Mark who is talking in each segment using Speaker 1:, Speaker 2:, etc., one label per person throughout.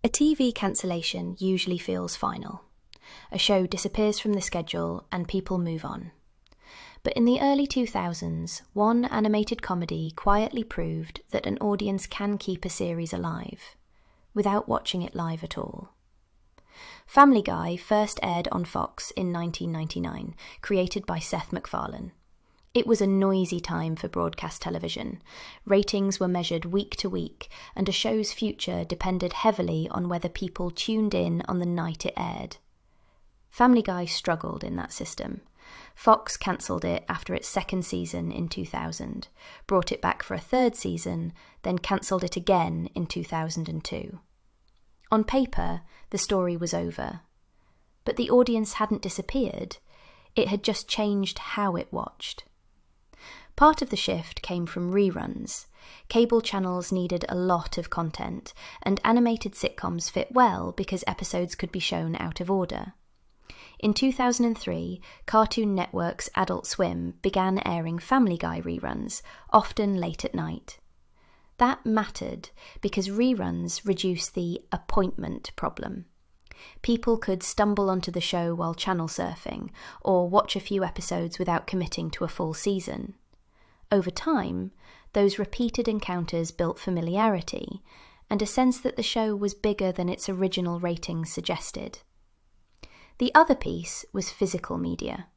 Speaker 1: A TV cancellation usually feels final. A show disappears from the schedule and people move on. But in the early 2000s, one animated comedy quietly proved that an audience can keep a series alive, without watching it live at all. Family Guy first aired on Fox in 1999, created by Seth MacFarlane. It was a noisy time for broadcast television. Ratings were measured week to week, and a show's future depended heavily on whether people tuned in on the night it aired. Family Guy struggled in that system. Fox cancelled it after its second season in 2000, brought it back for a third season, then cancelled it again in 2002. On paper, the story was over. But the audience hadn't disappeared. It had just changed how it watched. Part of the shift came from reruns. Cable channels needed a lot of content, and animated sitcoms fit well because episodes could be shown out of order. In 2003, Cartoon Network's Adult Swim began airing Family Guy reruns, often late at night. That mattered because reruns reduced the appointment problem. People could stumble onto the show while channel surfing, or watch a few episodes without committing to a full season. Over time, those repeated encounters built familiarity, and a sense that the show was bigger than its original ratings suggested. The other piece was physical media.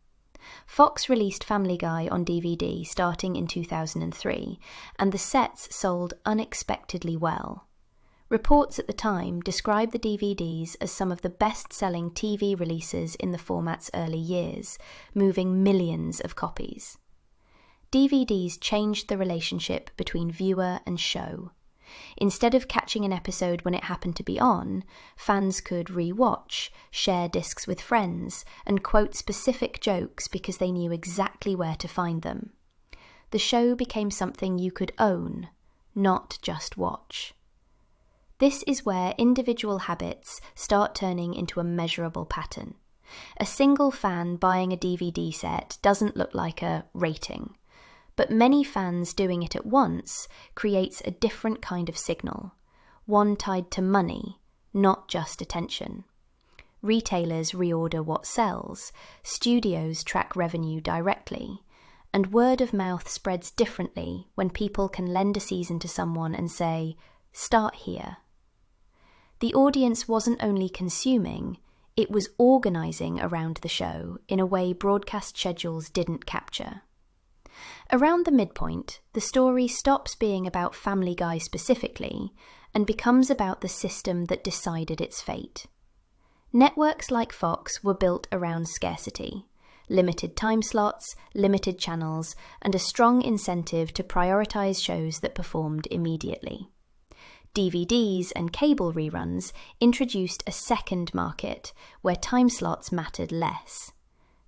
Speaker 1: Fox released Family Guy on DVD starting in 2003, and the sets sold unexpectedly well. Reports at the time described the DVDs as some of the best-selling TV releases in the format's early years, moving millions of copies. DVDs changed the relationship between viewer and show. Instead of catching an episode when it happened to be on, fans could re-watch, share discs with friends, and quote specific jokes because they knew exactly where to find them. The show became something you could own, not just watch. This is where individual habits start turning into a measurable pattern. A single fan buying a DVD set doesn't look like a rating. But many fans doing it at once creates a different kind of signal, one tied to money, not just attention. Retailers reorder what sells, studios track revenue directly, and word of mouth spreads differently when people can lend a season to someone and say, "Start here." The audience wasn't only consuming, it was organising around the show in a way broadcast schedules didn't capture. Around the midpoint, the story stops being about Family Guy specifically and becomes about the system that decided its fate. Networks like Fox were built around scarcity, limited time slots, limited channels, and a strong incentive to prioritise shows that performed immediately. DVDs and cable reruns introduced a second market where time slots mattered less.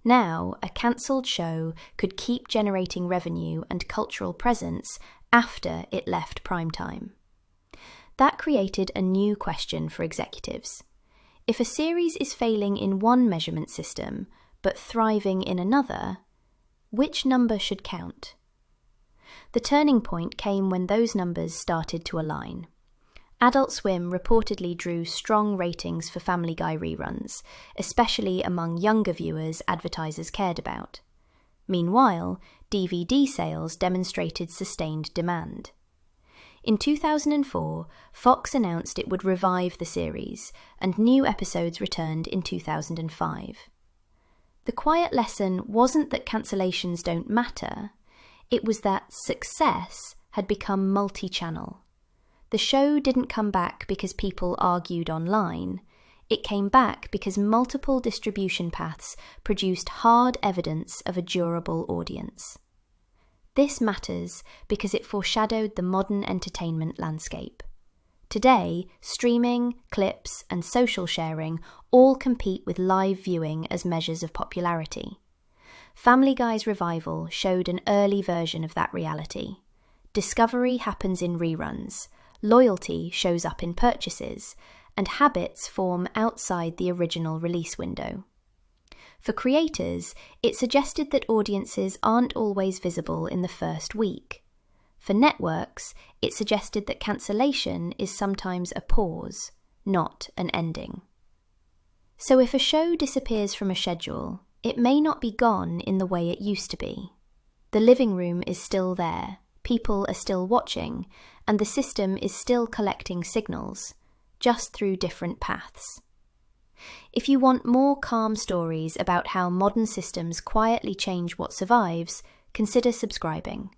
Speaker 1: Now, a cancelled show could keep generating revenue and cultural presence after it left primetime. That created a new question for executives. If a series is failing in one measurement system, but thriving in another, which number should count? The turning point came when those numbers started to align. Adult Swim reportedly drew strong ratings for Family Guy reruns, especially among younger viewers advertisers cared about. Meanwhile, DVD sales demonstrated sustained demand. In 2004, Fox announced it would revive the series, and new episodes returned in 2005. The quiet lesson wasn't that cancellations don't matter, it was that success had become multi-channel. The show didn't come back because people argued online. It came back because multiple distribution paths produced hard evidence of a durable audience. This matters because it foreshadowed the modern entertainment landscape. Today, streaming, clips, and social sharing all compete with live viewing as measures of popularity. Family Guy's revival showed an early version of that reality. Discovery happens in reruns. Loyalty shows up in purchases, and habits form outside the original release window. For creators, it suggested that audiences aren't always visible in the first week. For networks, it suggested that cancellation is sometimes a pause, not an ending. So if a show disappears from a schedule, it may not be gone in the way it used to be. The living room is still there, people are still watching, and the system is still collecting signals, just through different paths. If you want more calm stories about how modern systems quietly change what survives, consider subscribing.